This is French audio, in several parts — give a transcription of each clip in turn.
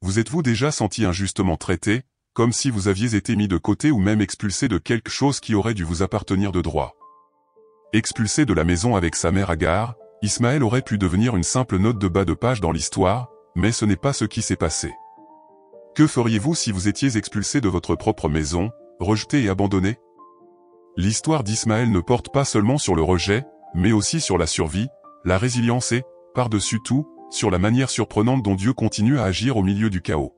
Vous êtes-vous déjà senti injustement traité, comme si vous aviez été mis de côté ou même expulsé de quelque chose qui aurait dû vous appartenir de droit? Expulsé de la maison avec sa mère Agar, Ismaël aurait pu devenir une simple note de bas de page dans l'histoire, mais ce n'est pas ce qui s'est passé. Que feriez-vous si vous étiez expulsé de votre propre maison, rejeté et abandonné? L'histoire d'Ismaël ne porte pas seulement sur le rejet, mais aussi sur la survie, la résilience et, par-dessus tout, sur la manière surprenante dont Dieu continue à agir au milieu du chaos.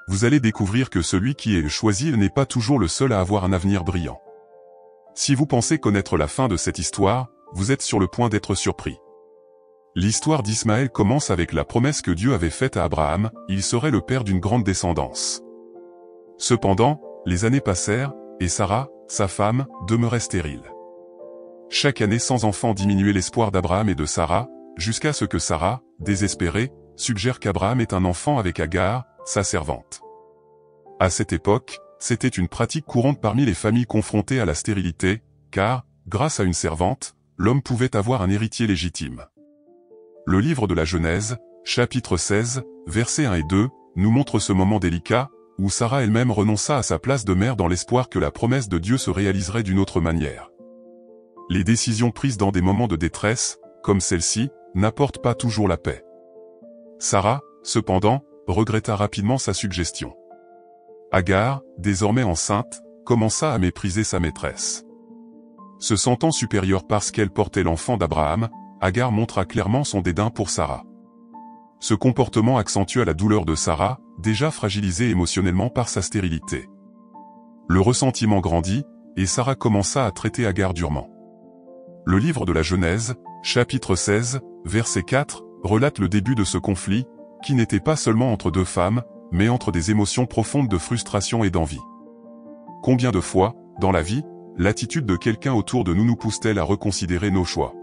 Vous allez découvrir que celui qui est choisi n'est pas toujours le seul à avoir un avenir brillant. Si vous pensez connaître la fin de cette histoire, vous êtes sur le point d'être surpris. L'histoire d'Ismaël commence avec la promesse que Dieu avait faite à Abraham, il serait le père d'une grande descendance. Cependant, les années passèrent, et Sarah, sa femme, demeurait stérile. Chaque année sans enfant diminuait l'espoir d'Abraham et de Sarah, jusqu'à ce que Sarah, désespérée, suggère qu'Abraham ait un enfant avec Agar, sa servante. À cette époque, c'était une pratique courante parmi les familles confrontées à la stérilité, car, grâce à une servante, l'homme pouvait avoir un héritier légitime. Le livre de la Genèse, chapitre 16, versets 1 et 2, nous montre ce moment délicat, où Sarah elle-même renonça à sa place de mère dans l'espoir que la promesse de Dieu se réaliserait d'une autre manière. Les décisions prises dans des moments de détresse, comme celle-ci, n'apportent pas toujours la paix. Sarah, cependant, regretta rapidement sa suggestion. Agar, désormais enceinte, commença à mépriser sa maîtresse. Se sentant supérieure parce qu'elle portait l'enfant d'Abraham, Agar montra clairement son dédain pour Sarah. Ce comportement accentua la douleur de Sarah, déjà fragilisée émotionnellement par sa stérilité. Le ressentiment grandit, et Sarah commença à traiter Agar durement. Le livre de la Genèse, chapitre 16, verset 4, relate le début de ce conflit, qui n'était pas seulement entre deux femmes, mais entre des émotions profondes de frustration et d'envie. Combien de fois, dans la vie, l'attitude de quelqu'un autour de nous nous pousse-t-elle à reconsidérer nos choix?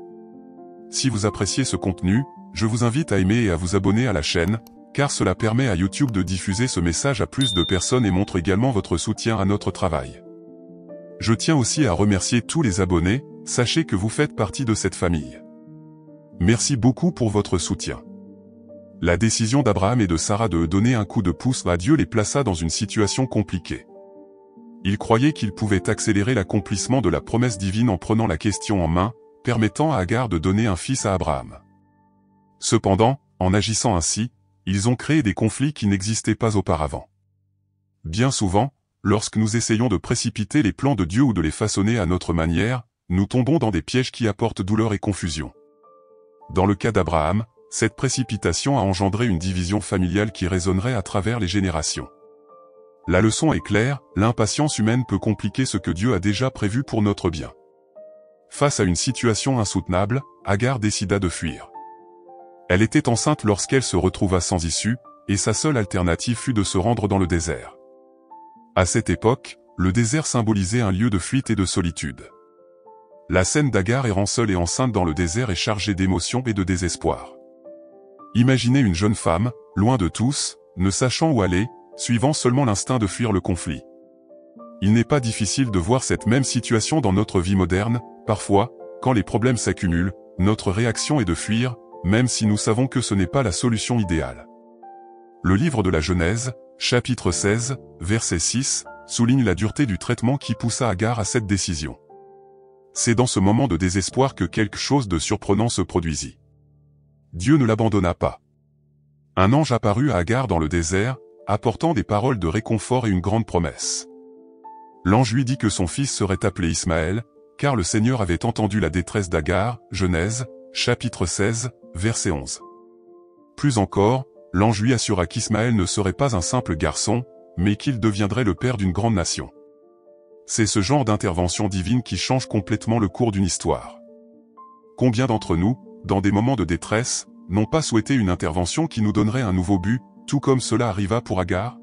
Si vous appréciez ce contenu, je vous invite à aimer et à vous abonner à la chaîne, car cela permet à YouTube de diffuser ce message à plus de personnes et montre également votre soutien à notre travail. Je tiens aussi à remercier tous les abonnés, sachez que vous faites partie de cette famille. Merci beaucoup pour votre soutien. La décision d'Abraham et de Sarah de donner un coup de pouce à Dieu les plaça dans une situation compliquée. Ils croyaient qu'ils pouvaient accélérer l'accomplissement de la promesse divine en prenant la question en main, permettant à Agar de donner un fils à Abraham. Cependant, en agissant ainsi, ils ont créé des conflits qui n'existaient pas auparavant. Bien souvent, lorsque nous essayons de précipiter les plans de Dieu ou de les façonner à notre manière, nous tombons dans des pièges qui apportent douleur et confusion. Dans le cas d'Abraham, cette précipitation a engendré une division familiale qui résonnerait à travers les générations. La leçon est claire, l'impatience humaine peut compliquer ce que Dieu a déjà prévu pour notre bien. Face à une situation insoutenable, Agar décida de fuir. Elle était enceinte lorsqu'elle se retrouva sans issue, et sa seule alternative fut de se rendre dans le désert. À cette époque, le désert symbolisait un lieu de fuite et de solitude. La scène d'Agar errant seule et enceinte dans le désert est chargée d'émotions et de désespoir. Imaginez une jeune femme, loin de tous, ne sachant où aller, suivant seulement l'instinct de fuir le conflit. Il n'est pas difficile de voir cette même situation dans notre vie moderne, parfois, quand les problèmes s'accumulent, notre réaction est de fuir, même si nous savons que ce n'est pas la solution idéale. Le livre de la Genèse, chapitre 16, verset 6, souligne la dureté du traitement qui poussa Agar à cette décision. C'est dans ce moment de désespoir que quelque chose de surprenant se produisit. Dieu ne l'abandonna pas. Un ange apparut à Agar dans le désert, apportant des paroles de réconfort et une grande promesse. L'ange lui dit que son fils serait appelé Ismaël, car le Seigneur avait entendu la détresse d'Agar, Genèse, chapitre 16, verset 11. Plus encore, l'ange lui assura qu'Ismaël ne serait pas un simple garçon, mais qu'il deviendrait le père d'une grande nation. C'est ce genre d'intervention divine qui change complètement le cours d'une histoire. Combien d'entre nous, dans des moments de détresse, n'ont pas souhaité une intervention qui nous donnerait un nouveau but, tout comme cela arriva pour Agar?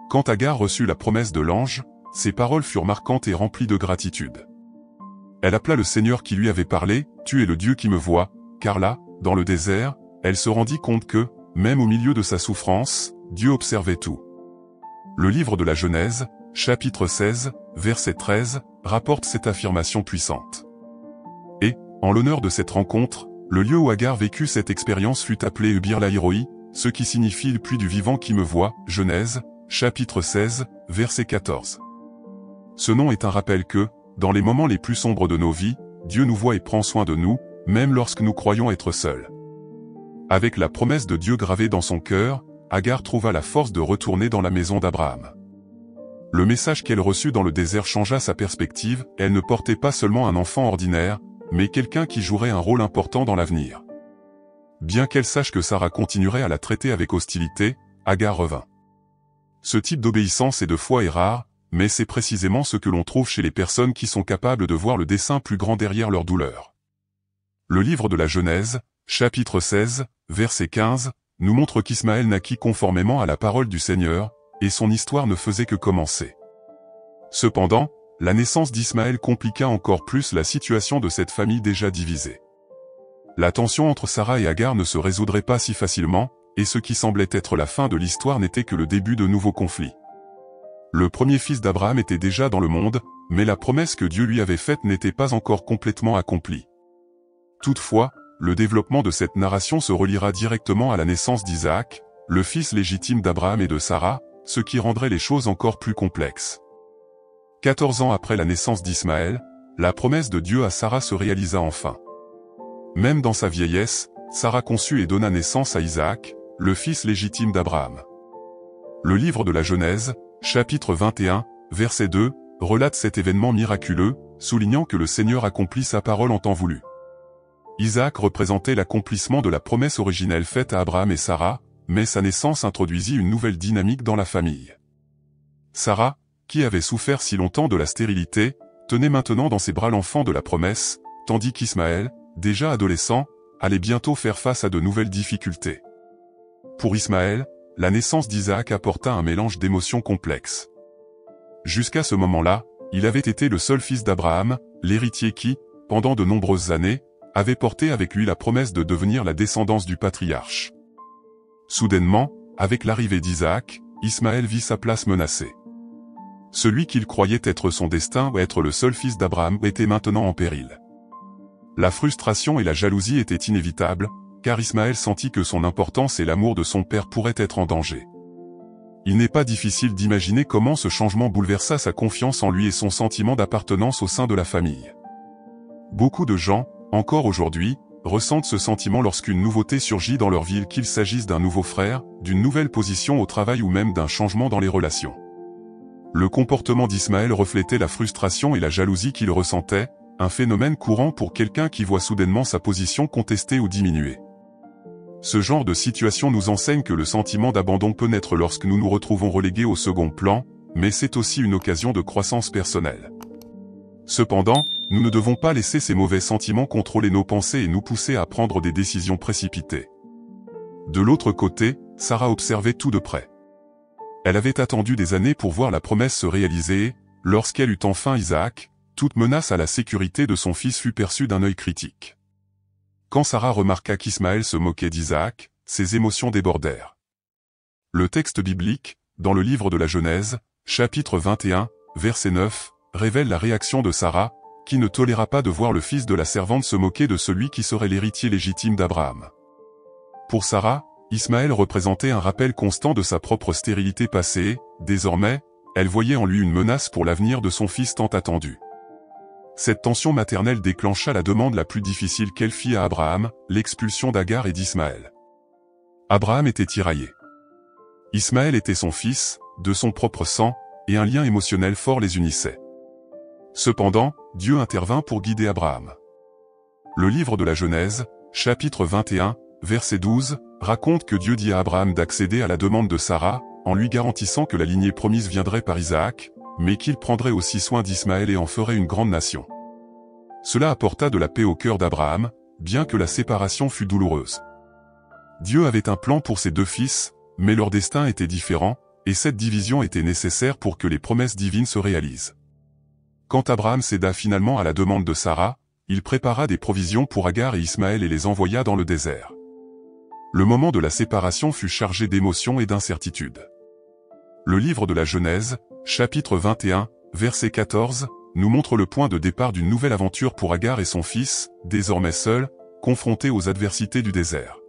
Quand Agar reçut la promesse de l'ange, ses paroles furent marquantes et remplies de gratitude. Elle appela le Seigneur qui lui avait parlé, « Tu es le Dieu qui me voit », car là, dans le désert, elle se rendit compte que, même au milieu de sa souffrance, Dieu observait tout. Le livre de la Genèse, chapitre 16, verset 13, rapporte cette affirmation puissante. Et, en l'honneur de cette rencontre, le lieu où Agar vécut cette expérience fut appelé Bir Laïroi, ce qui signifie le puits du vivant qui me voit, Genèse, chapitre 16, verset 14. Ce nom est un rappel que, dans les moments les plus sombres de nos vies, Dieu nous voit et prend soin de nous, même lorsque nous croyons être seuls. Avec la promesse de Dieu gravée dans son cœur, Agar trouva la force de retourner dans la maison d'Abraham. Le message qu'elle reçut dans le désert changea sa perspective, elle ne portait pas seulement un enfant ordinaire, mais quelqu'un qui jouerait un rôle important dans l'avenir. Bien qu'elle sache que Sarah continuerait à la traiter avec hostilité, Agar revint. Ce type d'obéissance et de foi est rare, mais c'est précisément ce que l'on trouve chez les personnes qui sont capables de voir le dessein plus grand derrière leur douleur. Le livre de la Genèse, chapitre 16, verset 15, nous montre qu'Ismaël naquit conformément à la parole du Seigneur, et son histoire ne faisait que commencer. Cependant, la naissance d'Ismaël compliqua encore plus la situation de cette famille déjà divisée. La tension entre Sarah et Agar ne se résoudrait pas si facilement, et ce qui semblait être la fin de l'histoire n'était que le début de nouveaux conflits. Le premier fils d'Abraham était déjà dans le monde, mais la promesse que Dieu lui avait faite n'était pas encore complètement accomplie. Toutefois, le développement de cette narration se reliera directement à la naissance d'Isaac, le fils légitime d'Abraham et de Sarah, ce qui rendrait les choses encore plus complexes. 14 ans après la naissance d'Ismaël, la promesse de Dieu à Sarah se réalisa enfin. Même dans sa vieillesse, Sarah conçut et donna naissance à Isaac, le fils légitime d'Abraham. Le livre de la Genèse, chapitre 21, verset 2, relate cet événement miraculeux, soulignant que le Seigneur accomplit sa parole en temps voulu. Isaac représentait l'accomplissement de la promesse originelle faite à Abraham et Sarah, mais sa naissance introduisit une nouvelle dynamique dans la famille. Sarah, qui avait souffert si longtemps de la stérilité, tenait maintenant dans ses bras l'enfant de la promesse, tandis qu'Ismaël, déjà adolescent, allait bientôt faire face à de nouvelles difficultés. Pour Ismaël, la naissance d'Isaac apporta un mélange d'émotions complexes. Jusqu'à ce moment-là, il avait été le seul fils d'Abraham, l'héritier qui, pendant de nombreuses années, avait porté avec lui la promesse de devenir la descendance du patriarche. Soudainement, avec l'arrivée d'Isaac, Ismaël vit sa place menacée. Celui qu'il croyait être son destin ou être le seul fils d'Abraham était maintenant en péril. La frustration et la jalousie étaient inévitables, car Ismaël sentit que son importance et l'amour de son père pourraient être en danger. Il n'est pas difficile d'imaginer comment ce changement bouleversa sa confiance en lui et son sentiment d'appartenance au sein de la famille. Beaucoup de gens, encore aujourd'hui, ressentent ce sentiment lorsqu'une nouveauté surgit dans leur vie, qu'il s'agisse d'un nouveau frère, d'une nouvelle position au travail ou même d'un changement dans les relations. Le comportement d'Ismaël reflétait la frustration et la jalousie qu'il ressentait, un phénomène courant pour quelqu'un qui voit soudainement sa position contestée ou diminuée. Ce genre de situation nous enseigne que le sentiment d'abandon peut naître lorsque nous nous retrouvons relégués au second plan, mais c'est aussi une occasion de croissance personnelle. Cependant, nous ne devons pas laisser ces mauvais sentiments contrôler nos pensées et nous pousser à prendre des décisions précipitées. De l'autre côté, Sarah observait tout de près. Elle avait attendu des années pour voir la promesse se réaliser et, lorsqu'elle eut enfin Isaac, toute menace à la sécurité de son fils fut perçue d'un œil critique. Quand Sarah remarqua qu'Ismaël se moquait d'Isaac, ses émotions débordèrent. Le texte biblique, dans le livre de la Genèse, chapitre 21, verset 9, révèle la réaction de Sarah, qui ne toléra pas de voir le fils de la servante se moquer de celui qui serait l'héritier légitime d'Abraham. Pour Sarah, Ismaël représentait un rappel constant de sa propre stérilité passée et, désormais, elle voyait en lui une menace pour l'avenir de son fils tant attendu. Cette tension maternelle déclencha la demande la plus difficile qu'elle fit à Abraham, l'expulsion d'Agar et d'Ismaël. Abraham était tiraillé. Ismaël était son fils, de son propre sang, et un lien émotionnel fort les unissait. Cependant, Dieu intervint pour guider Abraham. Le livre de la Genèse, chapitre 21, verset 12, raconte que Dieu dit à Abraham d'accéder à la demande de Sarah, en lui garantissant que la lignée promise viendrait par Isaac, mais qu'il prendrait aussi soin d'Ismaël et en ferait une grande nation. Cela apporta de la paix au cœur d'Abraham, bien que la séparation fût douloureuse. Dieu avait un plan pour ses deux fils, mais leur destin était différent, et cette division était nécessaire pour que les promesses divines se réalisent. Quand Abraham céda finalement à la demande de Sarah, il prépara des provisions pour Agar et Ismaël et les envoya dans le désert. Le moment de la séparation fut chargé d'émotions et d'incertitudes. Le livre de la Genèse, chapitre 21, verset 14, nous montre le point de départ d'une nouvelle aventure pour Agar et son fils, désormais seuls, confrontés aux adversités du désert.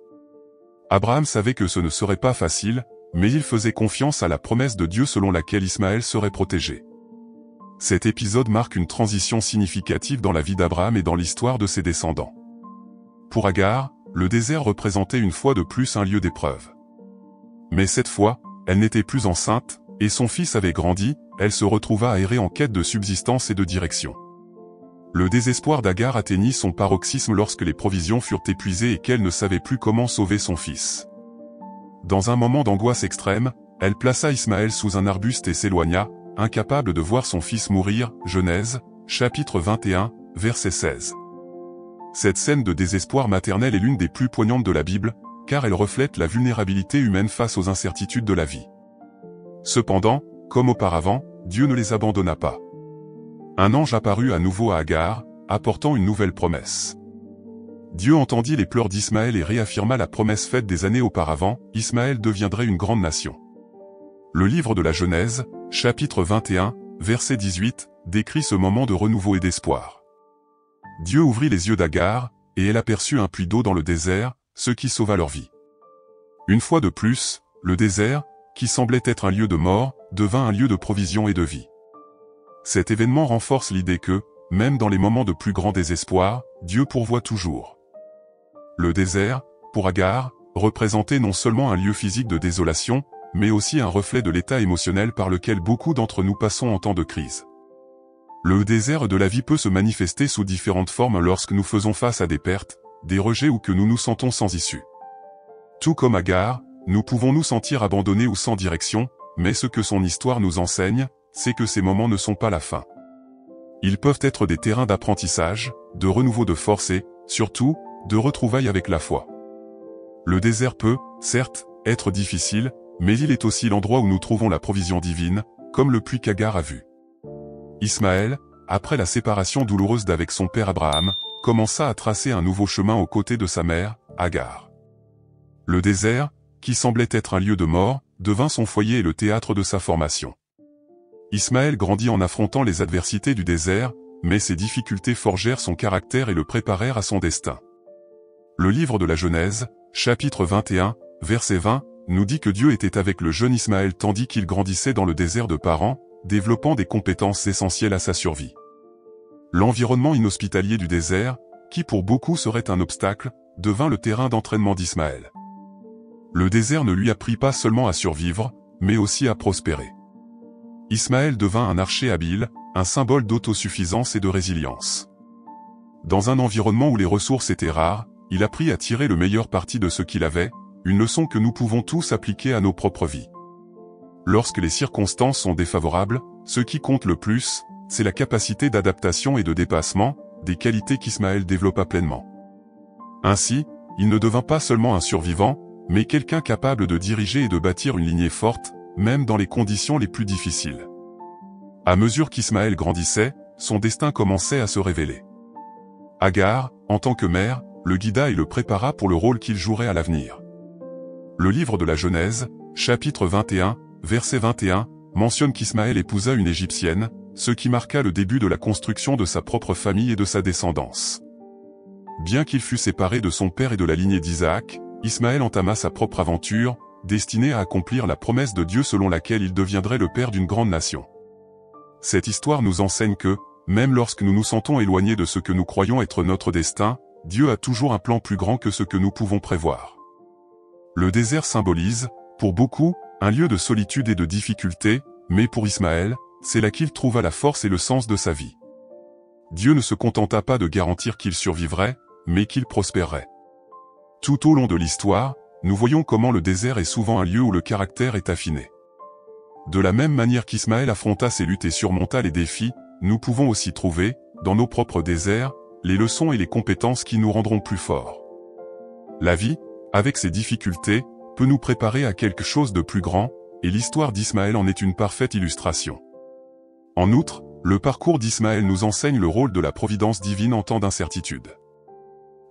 Abraham savait que ce ne serait pas facile, mais il faisait confiance à la promesse de Dieu selon laquelle Ismaël serait protégé. Cet épisode marque une transition significative dans la vie d'Abraham et dans l'histoire de ses descendants. Pour Agar, le désert représentait une fois de plus un lieu d'épreuve. Mais cette fois, elle n'était plus enceinte, et son fils avait grandi, elle se retrouva à errer en quête de subsistance et de direction. Le désespoir d'Agar atteignit son paroxysme lorsque les provisions furent épuisées et qu'elle ne savait plus comment sauver son fils. Dans un moment d'angoisse extrême, elle plaça Ismaël sous un arbuste et s'éloigna, incapable de voir son fils mourir. Genèse, chapitre 21, verset 16. Cette scène de désespoir maternel est l'une des plus poignantes de la Bible, car elle reflète la vulnérabilité humaine face aux incertitudes de la vie. Cependant, comme auparavant, Dieu ne les abandonna pas. Un ange apparut à nouveau à Agar, apportant une nouvelle promesse. Dieu entendit les pleurs d'Ismaël et réaffirma la promesse faite des années auparavant, Ismaël deviendrait une grande nation. Le livre de la Genèse, chapitre 21, verset 18, décrit ce moment de renouveau et d'espoir. Dieu ouvrit les yeux d'Agar, et elle aperçut un puits d'eau dans le désert, ce qui sauva leur vie. Une fois de plus, le désert, qui semblait être un lieu de mort, devint un lieu de provision et de vie. Cet événement renforce l'idée que, même dans les moments de plus grand désespoir, Dieu pourvoit toujours. Le désert, pour Agar, représentait non seulement un lieu physique de désolation, mais aussi un reflet de l'état émotionnel par lequel beaucoup d'entre nous passons en temps de crise. Le désert de la vie peut se manifester sous différentes formes lorsque nous faisons face à des pertes, des rejets ou que nous nous sentons sans issue. Tout comme Agar, nous pouvons nous sentir abandonnés ou sans direction, mais ce que son histoire nous enseigne, c'est que ces moments ne sont pas la fin. Ils peuvent être des terrains d'apprentissage, de renouveau de force et, surtout, de retrouvailles avec la foi. Le désert peut, certes, être difficile, mais il est aussi l'endroit où nous trouvons la provision divine, comme le puits qu'Agar a vu. Ismaël, après la séparation douloureuse d'avec son père Abraham, commença à tracer un nouveau chemin aux côtés de sa mère, Agar. Le désert, qui semblait être un lieu de mort, devint son foyer et le théâtre de sa formation. Ismaël grandit en affrontant les adversités du désert, mais ces difficultés forgèrent son caractère et le préparèrent à son destin. Le livre de la Genèse, chapitre 21, verset 20, nous dit que Dieu était avec le jeune Ismaël tandis qu'il grandissait dans le désert de Paran, développant des compétences essentielles à sa survie. L'environnement inhospitalier du désert, qui pour beaucoup serait un obstacle, devint le terrain d'entraînement d'Ismaël. Le désert ne lui apprit pas seulement à survivre, mais aussi à prospérer. Ismaël devint un archer habile, un symbole d'autosuffisance et de résilience. Dans un environnement où les ressources étaient rares, il apprit à tirer le meilleur parti de ce qu'il avait, une leçon que nous pouvons tous appliquer à nos propres vies. Lorsque les circonstances sont défavorables, ce qui compte le plus, c'est la capacité d'adaptation et de dépassement, des qualités qu'Ismaël développa pleinement. Ainsi, il ne devint pas seulement un survivant, mais quelqu'un capable de diriger et de bâtir une lignée forte, même dans les conditions les plus difficiles. À mesure qu'Ismaël grandissait, son destin commençait à se révéler. Agar, en tant que mère, le guida et le prépara pour le rôle qu'il jouerait à l'avenir. Le livre de la Genèse, chapitre 21, verset 21, mentionne qu'Ismaël épousa une Égyptienne, ce qui marqua le début de la construction de sa propre famille et de sa descendance. Bien qu'il fût séparé de son père et de la lignée d'Isaac, Ismaël entama sa propre aventure, destinée à accomplir la promesse de Dieu selon laquelle il deviendrait le père d'une grande nation. Cette histoire nous enseigne que, même lorsque nous nous sentons éloignés de ce que nous croyons être notre destin, Dieu a toujours un plan plus grand que ce que nous pouvons prévoir. Le désert symbolise, pour beaucoup, un lieu de solitude et de difficulté, mais pour Ismaël, c'est là qu'il trouva la force et le sens de sa vie. Dieu ne se contenta pas de garantir qu'il survivrait, mais qu'il prospérerait. Tout au long de l'histoire, nous voyons comment le désert est souvent un lieu où le caractère est affiné. De la même manière qu'Ismaël affronta ses luttes et surmonta les défis, nous pouvons aussi trouver, dans nos propres déserts, les leçons et les compétences qui nous rendront plus forts. La vie, avec ses difficultés, peut nous préparer à quelque chose de plus grand, et l'histoire d'Ismaël en est une parfaite illustration. En outre, le parcours d'Ismaël nous enseigne le rôle de la providence divine en temps d'incertitude.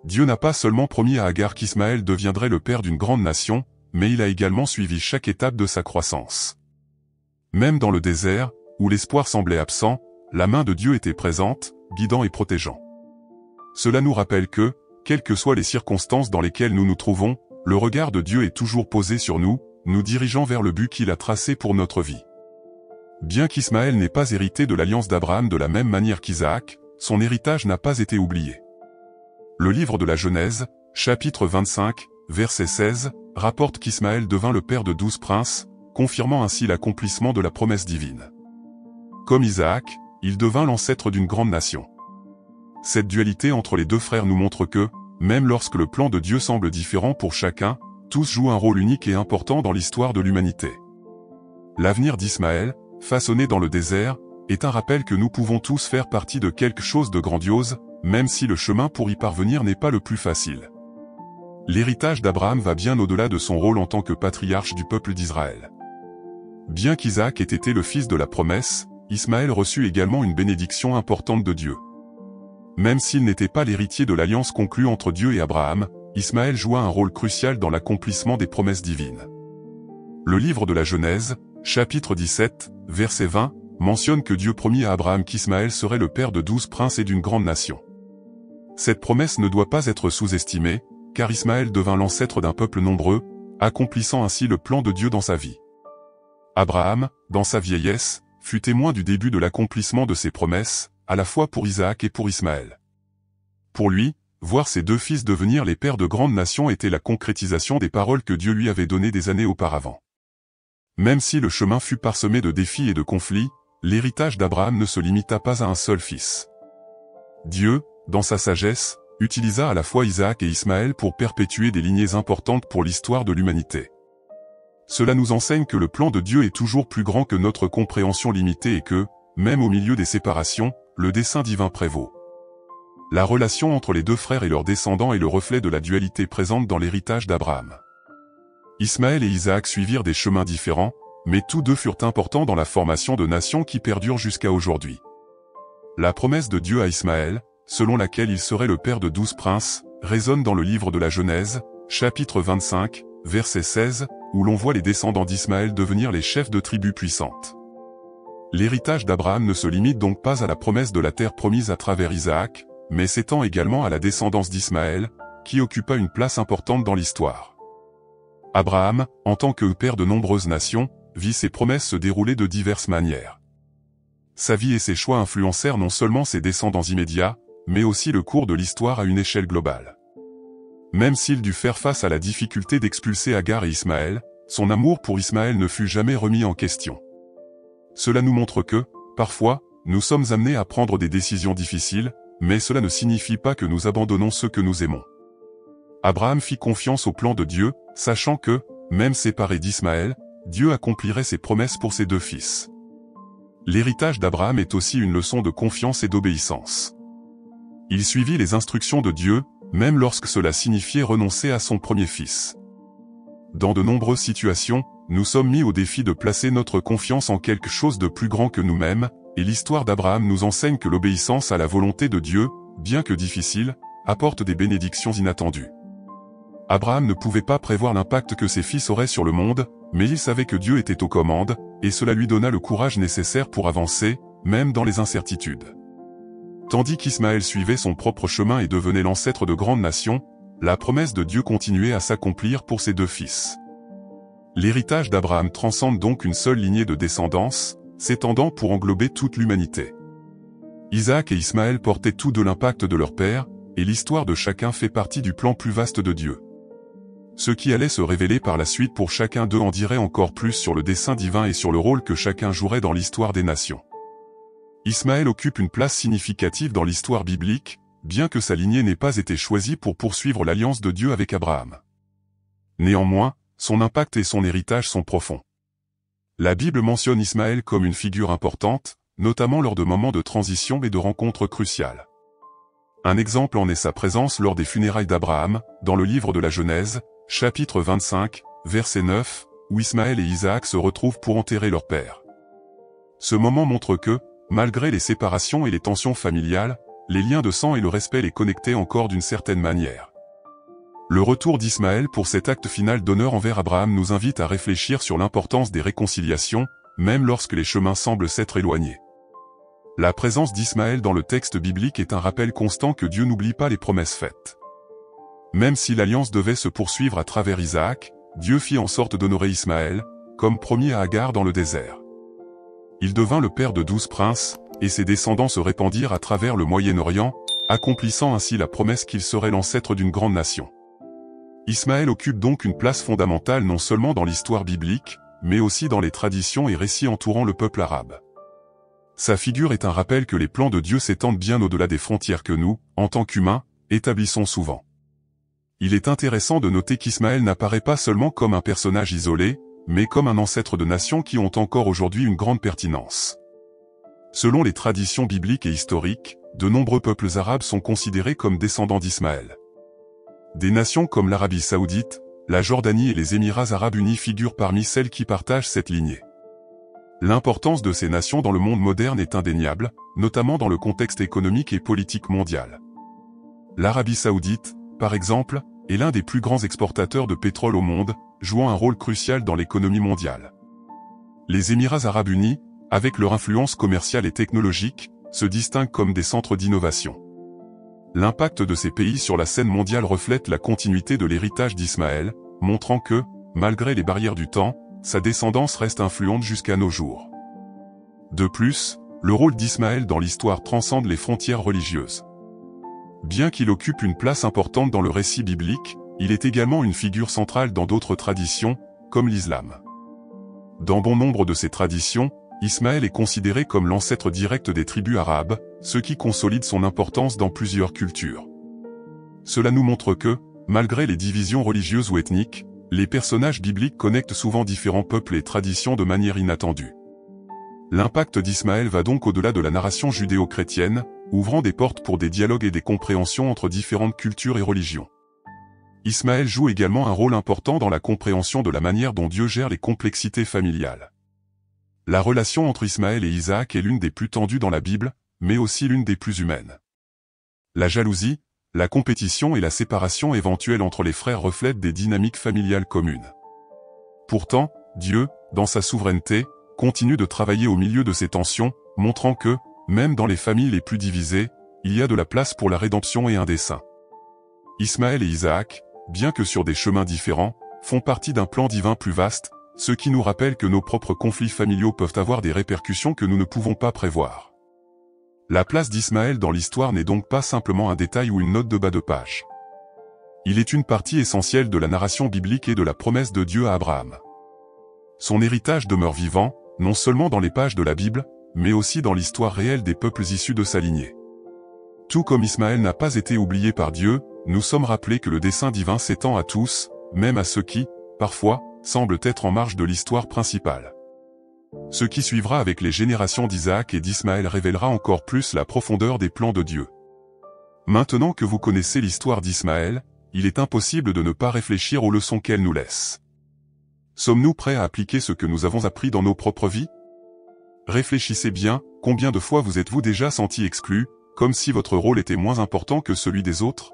Dieu n'a pas seulement promis à Agar qu'Ismaël deviendrait le père d'une grande nation, mais il a également suivi chaque étape de sa croissance. Même dans le désert, où l'espoir semblait absent, la main de Dieu était présente, guidant et protégeant. Cela nous rappelle que, quelles que soient les circonstances dans lesquelles nous nous trouvons, le regard de Dieu est toujours posé sur nous, nous dirigeant vers le but qu'il a tracé pour notre vie. Bien qu'Ismaël n'ait pas hérité de l'alliance d'Abraham de la même manière qu'Isaac, son héritage n'a pas été oublié. Le livre de la Genèse, chapitre 25, verset 16, rapporte qu'Ismaël devint le père de 12 princes, confirmant ainsi l'accomplissement de la promesse divine. Comme Isaac, il devint l'ancêtre d'une grande nation. Cette dualité entre les deux frères nous montre que, même lorsque le plan de Dieu semble différent pour chacun, tous jouent un rôle unique et important dans l'histoire de l'humanité. L'avenir d'Ismaël, façonné dans le désert, est un rappel que nous pouvons tous faire partie de quelque chose de grandiose, même si le chemin pour y parvenir n'est pas le plus facile. L'héritage d'Abraham va bien au-delà de son rôle en tant que patriarche du peuple d'Israël. Bien qu'Isaac ait été le fils de la promesse, Ismaël reçut également une bénédiction importante de Dieu. Même s'il n'était pas l'héritier de l'alliance conclue entre Dieu et Abraham, Ismaël joua un rôle crucial dans l'accomplissement des promesses divines. Le livre de la Genèse, chapitre 17, verset 20, mentionne que Dieu promit à Abraham qu'Ismaël serait le père de 12 princes et d'une grande nation. Cette promesse ne doit pas être sous-estimée, car Ismaël devint l'ancêtre d'un peuple nombreux, accomplissant ainsi le plan de Dieu dans sa vie. Abraham, dans sa vieillesse, fut témoin du début de l'accomplissement de ses promesses, à la fois pour Isaac et pour Ismaël. Pour lui, voir ses deux fils devenir les pères de grandes nations était la concrétisation des paroles que Dieu lui avait données des années auparavant. Même si le chemin fut parsemé de défis et de conflits, l'héritage d'Abraham ne se limita pas à un seul fils. Dieu, dans sa sagesse, utilisa à la fois Isaac et Ismaël pour perpétuer des lignées importantes pour l'histoire de l'humanité. Cela nous enseigne que le plan de Dieu est toujours plus grand que notre compréhension limitée et que, même au milieu des séparations, le dessein divin prévaut. La relation entre les deux frères et leurs descendants est le reflet de la dualité présente dans l'héritage d'Abraham. Ismaël et Isaac suivirent des chemins différents, mais tous deux furent importants dans la formation de nations qui perdurent jusqu'à aujourd'hui. La promesse de Dieu à Ismaël, selon laquelle il serait le père de 12 princes, résonne dans le livre de la Genèse, chapitre 25, verset 16, où l'on voit les descendants d'Ismaël devenir les chefs de tribus puissantes. L'héritage d'Abraham ne se limite donc pas à la promesse de la terre promise à travers Isaac, mais s'étend également à la descendance d'Ismaël, qui occupa une place importante dans l'histoire. Abraham, en tant que père de nombreuses nations, vit ses promesses se dérouler de diverses manières. Sa vie et ses choix influencèrent non seulement ses descendants immédiats, mais aussi le cours de l'histoire à une échelle globale. Même s'il dut faire face à la difficulté d'expulser Agar et Ismaël, son amour pour Ismaël ne fut jamais remis en question. Cela nous montre que, parfois, nous sommes amenés à prendre des décisions difficiles, mais cela ne signifie pas que nous abandonnons ceux que nous aimons. Abraham fit confiance au plan de Dieu, sachant que, même séparé d'Ismaël, Dieu accomplirait ses promesses pour ses deux fils. L'héritage d'Abraham est aussi une leçon de confiance et d'obéissance. Il suivit les instructions de Dieu, même lorsque cela signifiait renoncer à son premier fils. Dans de nombreuses situations, nous sommes mis au défi de placer notre confiance en quelque chose de plus grand que nous-mêmes, et l'histoire d'Abraham nous enseigne que l'obéissance à la volonté de Dieu, bien que difficile, apporte des bénédictions inattendues. Abraham ne pouvait pas prévoir l'impact que ses fils auraient sur le monde, mais il savait que Dieu était aux commandes, et cela lui donna le courage nécessaire pour avancer, même dans les incertitudes. Tandis qu'Ismaël suivait son propre chemin et devenait l'ancêtre de grandes nations, la promesse de Dieu continuait à s'accomplir pour ses deux fils. L'héritage d'Abraham transcende donc une seule lignée de descendance, s'étendant pour englober toute l'humanité. Isaac et Ismaël portaient tous deux l'impact de leur père, et l'histoire de chacun fait partie du plan plus vaste de Dieu. Ce qui allait se révéler par la suite pour chacun d'eux en dirait encore plus sur le dessein divin et sur le rôle que chacun jouerait dans l'histoire des nations. Ismaël occupe une place significative dans l'histoire biblique, bien que sa lignée n'ait pas été choisie pour poursuivre l'alliance de Dieu avec Abraham. Néanmoins, son impact et son héritage sont profonds. La Bible mentionne Ismaël comme une figure importante, notamment lors de moments de transition et de rencontres cruciales. Un exemple en est sa présence lors des funérailles d'Abraham, dans le livre de la Genèse, chapitre 25, verset 9, où Ismaël et Isaac se retrouvent pour enterrer leur père. Ce moment montre que, malgré les séparations et les tensions familiales, les liens de sang et le respect les connectaient encore d'une certaine manière. Le retour d'Ismaël pour cet acte final d'honneur envers Abraham nous invite à réfléchir sur l'importance des réconciliations, même lorsque les chemins semblent s'être éloignés. La présence d'Ismaël dans le texte biblique est un rappel constant que Dieu n'oublie pas les promesses faites. Même si l'alliance devait se poursuivre à travers Isaac, Dieu fit en sorte d'honorer Ismaël, comme promis à Agar dans le désert. Il devint le père de 12 princes, et ses descendants se répandirent à travers le Moyen-Orient, accomplissant ainsi la promesse qu'il serait l'ancêtre d'une grande nation. Ismaël occupe donc une place fondamentale non seulement dans l'histoire biblique, mais aussi dans les traditions et récits entourant le peuple arabe. Sa figure est un rappel que les plans de Dieu s'étendent bien au-delà des frontières que nous, en tant qu'humains, établissons souvent. Il est intéressant de noter qu'Ismaël n'apparaît pas seulement comme un personnage isolé, mais comme un ancêtre de nations qui ont encore aujourd'hui une grande pertinence. Selon les traditions bibliques et historiques, de nombreux peuples arabes sont considérés comme descendants d'Ismaël. Des nations comme l'Arabie Saoudite, la Jordanie et les Émirats Arabes Unis figurent parmi celles qui partagent cette lignée. L'importance de ces nations dans le monde moderne est indéniable, notamment dans le contexte économique et politique mondial. L'Arabie Saoudite, par exemple, est l'un des plus grands exportateurs de pétrole au monde, jouant un rôle crucial dans l'économie mondiale. Les Émirats Arabes Unis, avec leur influence commerciale et technologique, se distinguent comme des centres d'innovation. L'impact de ces pays sur la scène mondiale reflète la continuité de l'héritage d'Ismaël, montrant que, malgré les barrières du temps, sa descendance reste influente jusqu'à nos jours. De plus, le rôle d'Ismaël dans l'histoire transcende les frontières religieuses. Bien qu'il occupe une place importante dans le récit biblique, il est également une figure centrale dans d'autres traditions, comme l'islam. Dans bon nombre de ces traditions, Ismaël est considéré comme l'ancêtre direct des tribus arabes, ce qui consolide son importance dans plusieurs cultures. Cela nous montre que, malgré les divisions religieuses ou ethniques, les personnages bibliques connectent souvent différents peuples et traditions de manière inattendue. L'impact d'Ismaël va donc au-delà de la narration judéo-chrétienne, ouvrant des portes pour des dialogues et des compréhensions entre différentes cultures et religions. Ismaël joue également un rôle important dans la compréhension de la manière dont Dieu gère les complexités familiales. La relation entre Ismaël et Isaac est l'une des plus tendues dans la Bible, mais aussi l'une des plus humaines. La jalousie, la compétition et la séparation éventuelle entre les frères reflètent des dynamiques familiales communes. Pourtant, Dieu, dans sa souveraineté, continue de travailler au milieu de ces tensions, montrant que, même dans les familles les plus divisées, il y a de la place pour la rédemption et un dessein. Ismaël et Isaac, bien que sur des chemins différents, font partie d'un plan divin plus vaste, ce qui nous rappelle que nos propres conflits familiaux peuvent avoir des répercussions que nous ne pouvons pas prévoir. La place d'Ismaël dans l'histoire n'est donc pas simplement un détail ou une note de bas de page. Il est une partie essentielle de la narration biblique et de la promesse de Dieu à Abraham. Son héritage demeure vivant, non seulement dans les pages de la Bible, mais aussi dans l'histoire réelle des peuples issus de sa lignée. Tout comme Ismaël n'a pas été oublié par Dieu, nous sommes rappelés que le dessein divin s'étend à tous, même à ceux qui, parfois, semblent être en marge de l'histoire principale. Ce qui suivra avec les générations d'Isaac et d'Ismaël révélera encore plus la profondeur des plans de Dieu. Maintenant que vous connaissez l'histoire d'Ismaël, il est impossible de ne pas réfléchir aux leçons qu'elle nous laisse. Sommes-nous prêts à appliquer ce que nous avons appris dans nos propres vies? Réfléchissez bien, combien de fois vous êtes-vous déjà senti exclu, comme si votre rôle était moins important que celui des autres?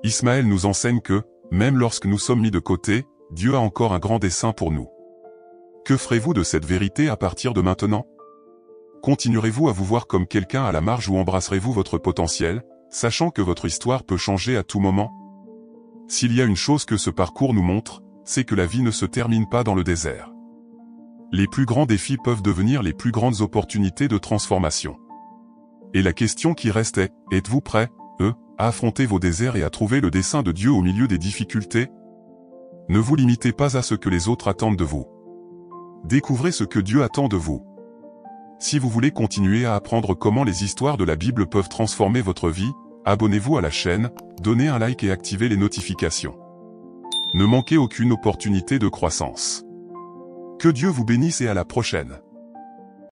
Ismaël nous enseigne que, même lorsque nous sommes mis de côté, Dieu a encore un grand dessein pour nous. Que ferez-vous de cette vérité à partir de maintenant? Continuerez-vous à vous voir comme quelqu'un à la marge ou embrasserez-vous votre potentiel, sachant que votre histoire peut changer à tout moment? S'il y a une chose que ce parcours nous montre, c'est que la vie ne se termine pas dans le désert. Les plus grands défis peuvent devenir les plus grandes opportunités de transformation. Et la question qui reste est, êtes-vous prêts, à affronter vos déserts et à trouver le dessein de Dieu au milieu des difficultés? Ne vous limitez pas à ce que les autres attendent de vous. Découvrez ce que Dieu attend de vous. Si vous voulez continuer à apprendre comment les histoires de la Bible peuvent transformer votre vie, abonnez-vous à la chaîne, donnez un like et activez les notifications. Ne manquez aucune opportunité de croissance. Que Dieu vous bénisse et à la prochaine.